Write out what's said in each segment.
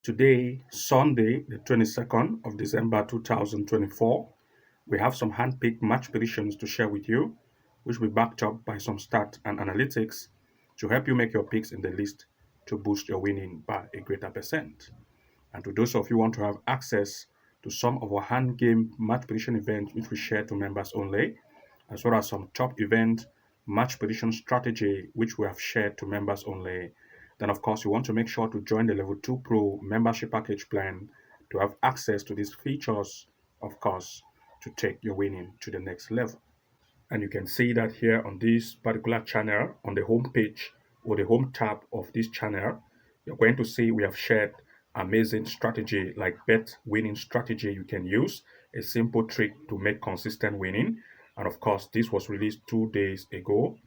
Today, Sunday, the 22nd of December 2024, we have some hand-picked match predictions to share with you, which will be backed up by some stats and analytics to help you make your picks in the list to boost your winning by a greater percent. And to those of you who want to have access to some of our hand game match prediction events, which we share to members only, as well as some top event match prediction strategy, which we have shared to members only, then of course you want to make sure to join the Level 2 Pro membership package plan to have access to these features, of course, to take your winning to the next level. And you can see that here on this particular channel, on the home page or the home tab of this channel, you're going to see we have shared amazing strategy like bet winning strategy you can use, a simple trick to make consistent winning. And of course, this was released 2 days ago.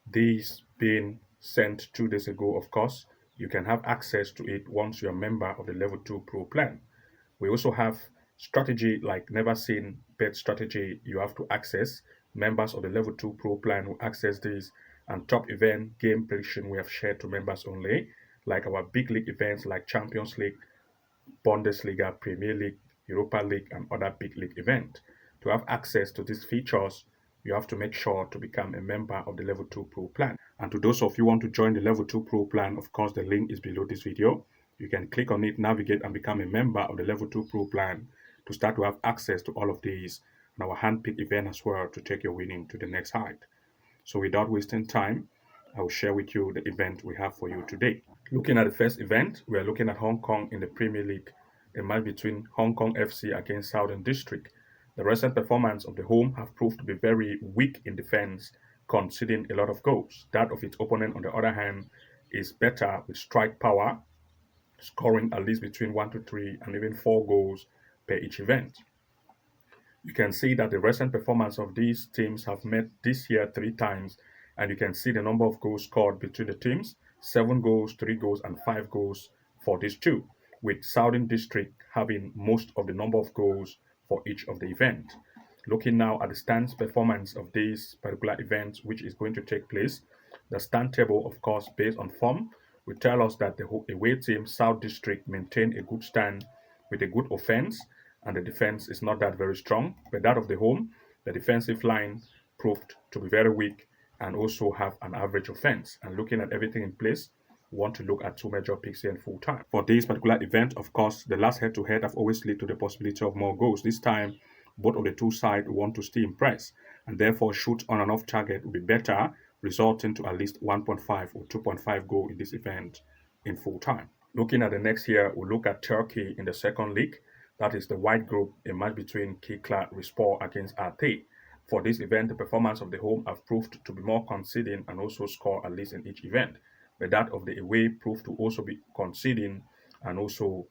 This being sent 2 days ago, of course, you can have access to it once you're a member of the Level 2 Pro plan. We also have strategy like never seen bet strategy you have to access. Members of the Level 2 Pro plan will access this, and top event game prediction we have shared to members only, like our big league events like Champions League, Bundesliga, Premier League, Europa League, and other big league events. To have access to these features, you have to make sure to become a member of the Level 2 Pro plan. And to those of you who want to join the Level 2 Pro plan, of course, the link is below this video. You can click on it, navigate, and become a member of the Level 2 Pro plan to start to have access to all of these and our hand-picked event as well to take your winning to the next height. So without wasting time, I will share with you the event we have for you today. Looking at the first event, we are looking at Hong Kong in the Premier League, a match between Hong Kong FC against Southern District. The recent performance of the home have proved to be very weak in defense, conceding a lot of goals. That of its opponent, on the other hand, is better with strike power, scoring at least between 1 to 3 and even 4 goals per each event. You can see that the recent performance of these teams have met this year 3 times, and you can see the number of goals scored between the teams: 7 goals, 3 goals, and 5 goals for these two, with Southern District having most of the number of goals for each of the event. Looking now at the stands performance of this particular event, which is going to take place, the stand table, of course, based on form, will tell us that the away team, South District, maintain a good stand with a good offense, and the defense is not that very strong. But that of the home, the defensive line proved to be very weak and also have an average offense. And looking at everything in place, we want to look at two major picks here in full time. For this particular event, of course, the last head-to-head have always led to the possibility of more goals. This time, both of the two sides want to stay impressed, and therefore shoot on and off target will be better, resulting to at least 1.5 or 2.5 goal in this event in full time. Looking at the next year, we'll look at Turkey in the second league. That is the white group, a match between Kikla Rispor against Ate. For this event, the performance of the home have proved to be more conceding and also score at least in each event. But that of the away proved to also be conceding and also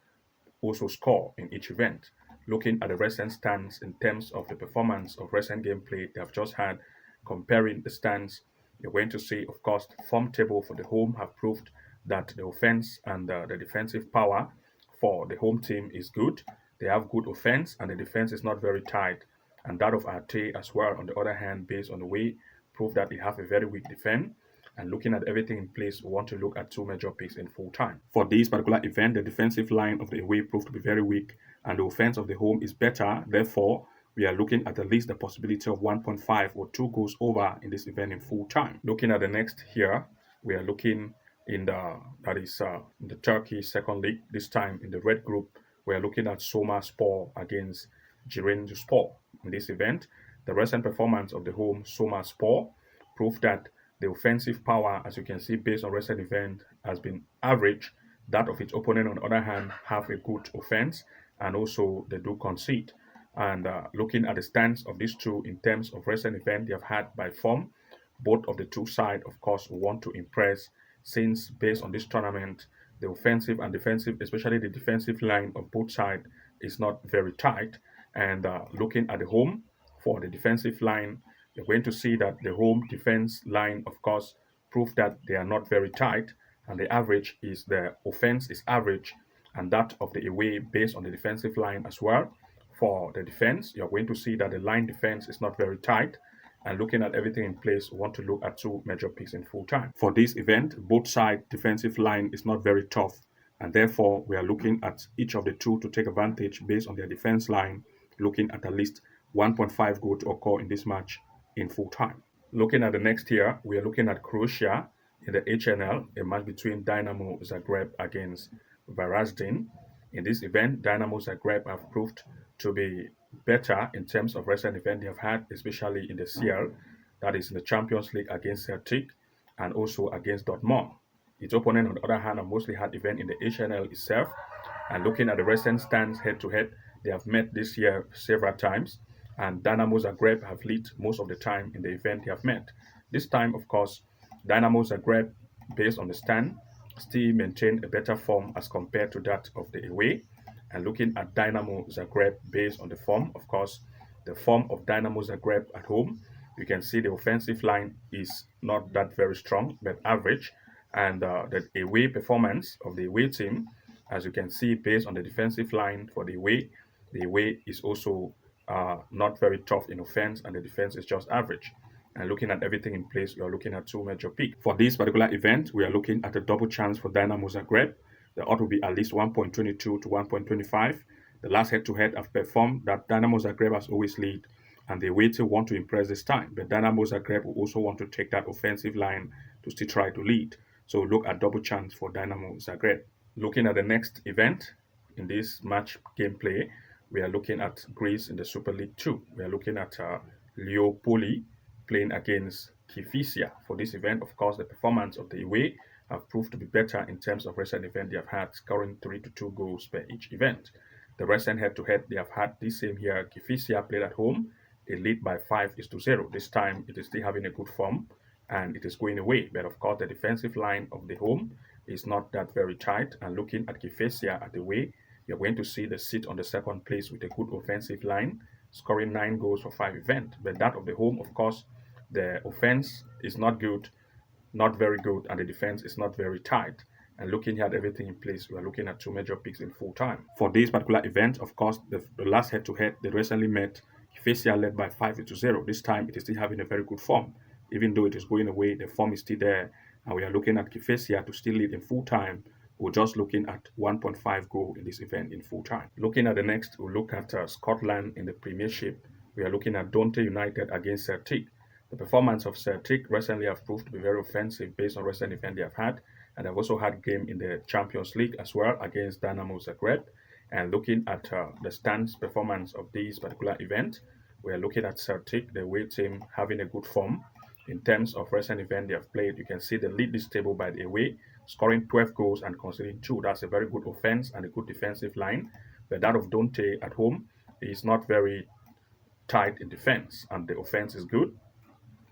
score in each event. Looking at the recent stands in terms of the performance of recent gameplay they have just had, comparing the stands, you're going to see, of course, the form table for the home have proved that the offense and the defensive power for the home team is good. They have good offense and the defense is not very tight. And that of Arte as well, on the other hand, based on the way, proved that they have a very weak defense. And looking at everything in place, we want to look at two major picks in full time. For this particular event, the defensive line of the away proved to be very weak, and the offense of the home is better. Therefore, we are looking at least the possibility of 1.5 or 2 goals over in this event in full time. Looking at the next here, we are looking in the Turkey second league. This time in the red group, we are looking at Soma Spor against Spor. In this event, the recent performance of the home Soma Spor proved that the offensive power, as you can see, based on recent event, has been average. That of its opponent, on the other hand, have a good offense, and also they do concede. And looking at the stance of these two in terms of recent event they have had by form, both of the two sides, of course, want to impress, since based on this tournament, the offensive and defensive, especially the defensive line of both sides, is not very tight. And looking at the home for the defensive line, you're going to see that the home defense line, of course, prove that they are not very tight, and the average is the offense is average, and that of the away based on the defensive line as well. For the defense, you're going to see that the line defense is not very tight, and looking at everything in place, we want to look at two major picks in full time. For this event, both side defensive line is not very tough, And therefore, we are looking at each of the two to take advantage based on their defense line, looking at least 1.5 goal to occur in this match in full time. Looking at the next here, we are looking at Croatia in the HNL, a match between Dynamo Zagreb against Varazdin. In this event, Dynamo Zagreb have proved to be better in terms of recent event they have had, especially in the CL, that is in the Champions League against Celtic and also against Dortmund. Its opponent, on the other hand, have mostly had event in the HNL itself. And looking at the recent stands head-to-head, they have met this year several times, and Dynamo Zagreb have led most of the time in the event they have met. This time, of course, Dynamo Zagreb, based on the stand, still maintain a better form as compared to that of the away. And looking at Dynamo Zagreb based on the form, of course, the form of Dynamo Zagreb at home, you can see the offensive line is not that very strong, but average. And the away performance of the away team, as you can see, based on the defensive line for the away is also not very tough in offense, and the defense is just average. And looking at everything in place, you are looking at two major picks. For this particular event, we are looking at a double chance for Dynamo Zagreb. The odds will be at least 1.22 to 1.25. The last head-to-head have performed that Dynamo Zagreb has always lead, and the away team want to impress this time. But Dynamo Zagreb will also want to take that offensive line to still try to lead. So look at double chance for Dynamo Zagreb. Looking at the next event in this match gameplay, we are looking at Greece in the Super League 2. We are looking at Leopoli playing against Kifisia. For this event, of course, the performance of the away have proved to be better in terms of recent event they have had, scoring 3 to 2 goals per each event. The recent head-to-head they have had this same here, Kifisia played at home. They lead by 5-0. This time, it is still having a good form, and it is going away. But of course, the defensive line of the home is not that very tight. And looking at Kifesia at the way, you're going to see the sit on the second place with a good offensive line, scoring 9 goals for 5 events. But that of the home, of course, the offense is not good, not very good, and the defense is not very tight. And looking at everything in place, we are looking at two major picks in full time. For this particular event, of course, the last head-to-head, they recently met. Kifesia led by 5-0. This time, it is still having a very good form. Even though it is going away, the form is still there, and we are looking at Kifesia to still lead in full time. We're just looking at 1.5 goal in this event in full time. Looking at the next, we'll look at Scotland in the Premiership. We are looking at Dundee United against Celtic. The performance of Celtic recently have proved to be very offensive based on recent event they have had, and they've also had game in the Champions League as well against Dynamo Zagreb. And looking at the stands performance of this particular event, we are looking at Celtic, the away team, having a good form. In terms of recent event they have played, you can see they lead this table by the away, scoring 12 goals and conceding 2. That's a very good offense and a good defensive line. But that of Dundee at home is not very tight in defense, and the offense is good.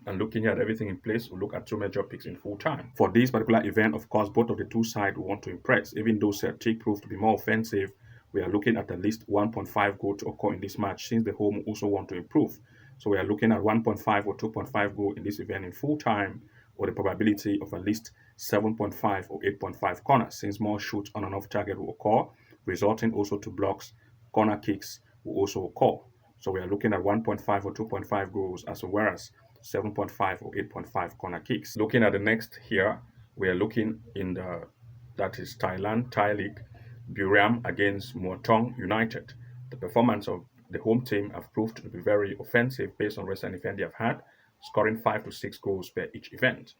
And looking at everything in place, we'll look at two major picks in full time. For this particular event, of course, both of the two sides will want to impress. Even though Celtic proved to be more offensive, we are looking at least 1.5 goal to occur in this match, since the home also want to improve. So we are looking at 1.5 or 2.5 goal in this event in full time, or the probability of at least 7.5 or 8.5 corners, since more shots on and off target will occur, resulting also to blocks. Corner kicks will also occur. So we are looking at 1.5 or 2.5 goals, as well as 7.5 or 8.5 corner kicks. Looking at the next here, we are looking in that is Thailand, Thai League, Buriram against Muangthong United. The performance of the home team have proved to be very offensive based on recent event they have had, scoring 5 to 6 goals per each event.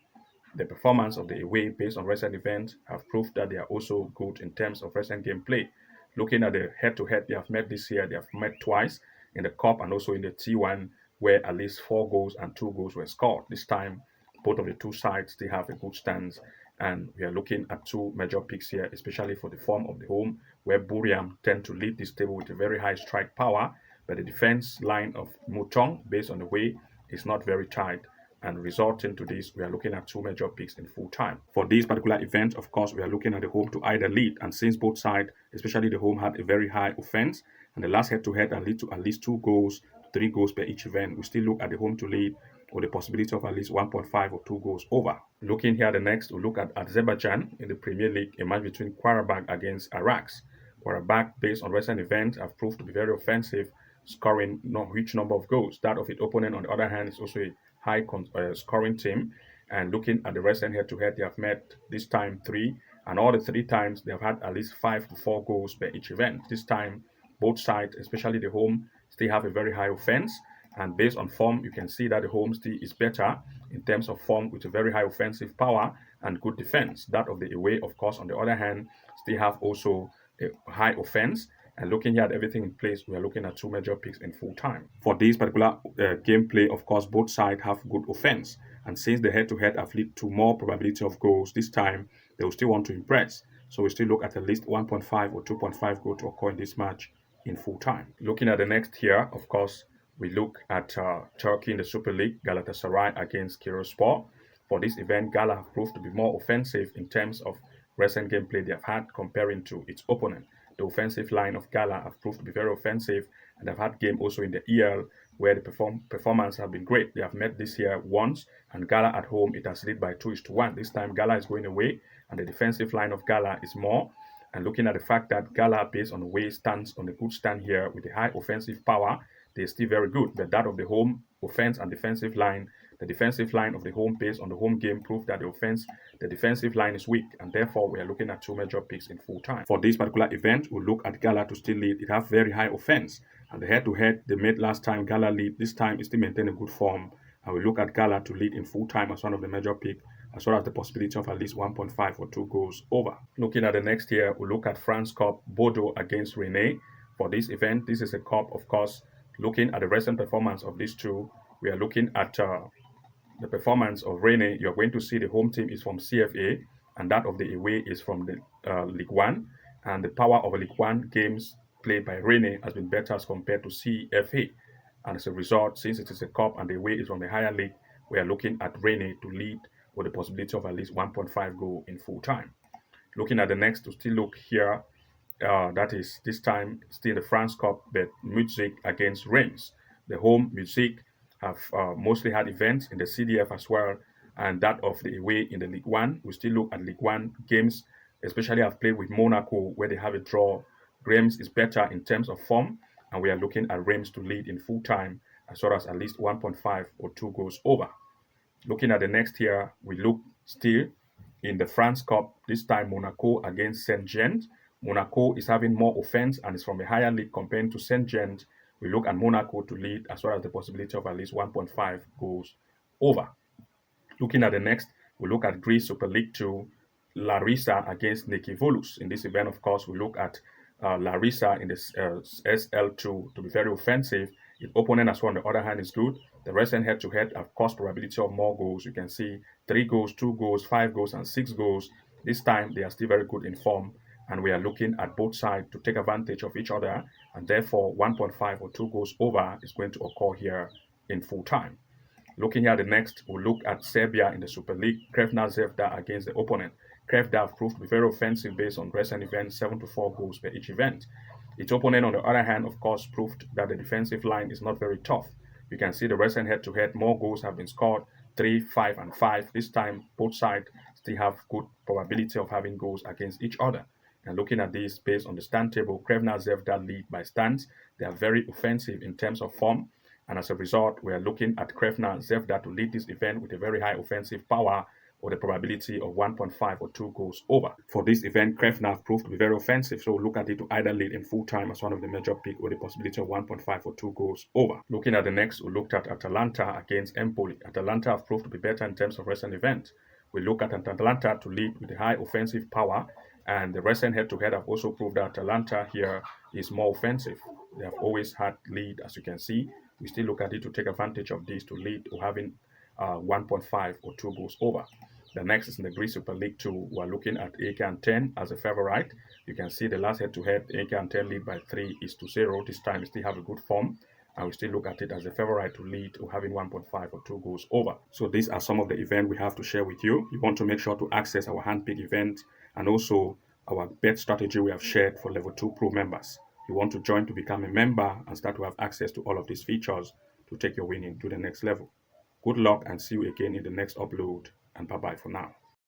The performance of the away based on recent events have proved that they are also good in terms of recent gameplay. Looking at the head-to-head they have met this year, they have met twice in the Cup and also in the T1, where at least 4 goals and 2 goals were scored. This time, both of the two sides, they have a good stance, and we are looking at two major picks here, especially for the form of the home, where Buriram tend to lead this table with a very high strike power, but the defense line of Muangthong, based on the way, is not very tight. And resulting to this, we are looking at two major picks in full time. For this particular event, of course, we are looking at the home to either lead. And since both sides, especially the home, had a very high offense, and the last head-to-head and lead to at least 2 goals, 3 goals per each event, we still look at the home to lead, or the possibility of at least 1.5 or 2 goals over. Looking here, the next, we'll look at Azerbaijan in the Premier League, a match between Qarabağ against Arax. Qarabağ, based on recent events, have proved to be very offensive, scoring no huge number of goals. That of its opponent, on the other hand, is also a high scoring team. And looking at the recent head-to-head, they have met this time 3 And all the three times, they have had at least 5 to 4 goals per each event. This time, both sides, especially the home, still have a very high offense. And based on form, you can see that the home still is better in terms of form with a very high offensive power and good defense. That of the away, of course, on the other hand, still have also a high offense. And looking here at everything in place, we are looking at two major picks in full time. For this particular gameplay, of course, both sides have good offense. And since the head-to-head have led to more probability of goals, this time they will still want to impress. So we still look at least 1.5 or 2.5 goal to occur in this match in full time. Looking at the next here, of course, we look at Turkey in the Super League, Galatasaray against Kirospor. For this event, Gala have proved to be more offensive in terms of recent gameplay they have had comparing to its opponent. The offensive line of Gala have proved to be very offensive, and they've had game also in the EL where the performance have been great. They have met this year once, and Gala at home, it has led by 2-1. This time, Gala is going away, and the defensive line of Gala is more. And looking at the fact that Gala, based on the way, stands on a good stand here with a high offensive power, they're still very good. But that of the home offense and defensive line, the defensive line of the home based on the home game proved that the defensive line is weak, and therefore we are looking at two major picks in full time. For this particular event, we'll look at Gala to still lead. It has very high offense, and the head-to-head they made last time, Gala lead. This time, it still maintain a good form, and we look at Gala to lead in full time as one of the major picks, as well as the possibility of at least 1.5 or 2 goals over. Looking at the next year, we'll look at France Cup, Bordeaux against Rennes. For this event, this is a cup, of course. Looking at the recent performance of these two, we are looking at the performance of Rennes. You're going to see the home team is from CFA, and that of the away is from the Ligue 1. And the power of the Ligue 1 games played by Rennes has been better as compared to CFA. And as a result, since it is a cup and the away is from the higher league, we are looking at Rennes to lead with the possibility of at least 1.5 goal in full time. Looking at the next, to still look here, that is this time still the France Cup, but Music against Reims. The home Music have mostly had events in the CDF as well, and that of the away in the Ligue 1. We still look at Ligue 1 games, especially I've played with Monaco where they have a draw. Reims is better in terms of form, and we are looking at Reims to lead in full time as well as at least 1.5 or 2 goals over. Looking at the next here, we look still in the France Cup, this time Monaco against Saint-Gent. Monaco is having more offense and is from a higher league compared to Saint-Gent. We look at Monaco to lead as well as the possibility of at least 1.5 goals over. Looking at the next, we look at Greece Super League 2, Larissa against Nikivolos. In this event, of course, we look at Larissa in this SL2 to be very offensive. Its opponent as well, on the other hand, is good. The recent head-to-head have cost probability of more goals. You can see 3 goals, 2 goals, 5 goals, and 6 goals. This time, they are still very good in form, and we are looking at both sides to take advantage of each other, and therefore 1.5 or 2 goals over is going to occur here in full time. Looking at the next, we'll look at Serbia in the Super League, Krevna Zvezda against the opponent. Krevna have proved to be very offensive based on recent events, 7 to 4 goals per each event. Its opponent, on the other hand, of course, proved that the defensive line is not very tough. You can see the recent head-to-head, more goals have been scored, 3, 5, and 5. This time, both sides still have good probability of having goals against each other. And looking at this based on the stand table, Krevna Zvezda lead by stands. They are very offensive in terms of form. And as a result, we are looking at Krevna Zvezda to lead this event with a very high offensive power or the probability of 1.5 or 2 goals over. For this event, Krevna have proved to be very offensive, so look at it to either lead in full time as one of the major picks with the possibility of 1.5 or 2 goals over. Looking at the next, we looked at Atalanta against Empoli. Atalanta have proved to be better in terms of recent events. We look at Atalanta to lead with a high offensive power, and the recent head-to-head have also proved that Atalanta here is more offensive. They have always had lead, as you can see. We still look at it to take advantage of this to lead to having 1.5 or 2 goals over. The next is in the Greece Super League 2. We're looking at AK and 10 as a favorite. You can see the last head-to-head, AK and 10 lead by 3-0. This time we still have a good form, and we still look at it as a favorite to lead to having 1.5 or 2 goals over. So these are some of the events we have to share with you. You want to make sure to access our handpick event and also our bet strategy we have shared for Level 2 Pro members. You want to join to become a member and start to have access to all of these features to take your winning to the next level. Good luck and see you again in the next upload, and bye-bye for now.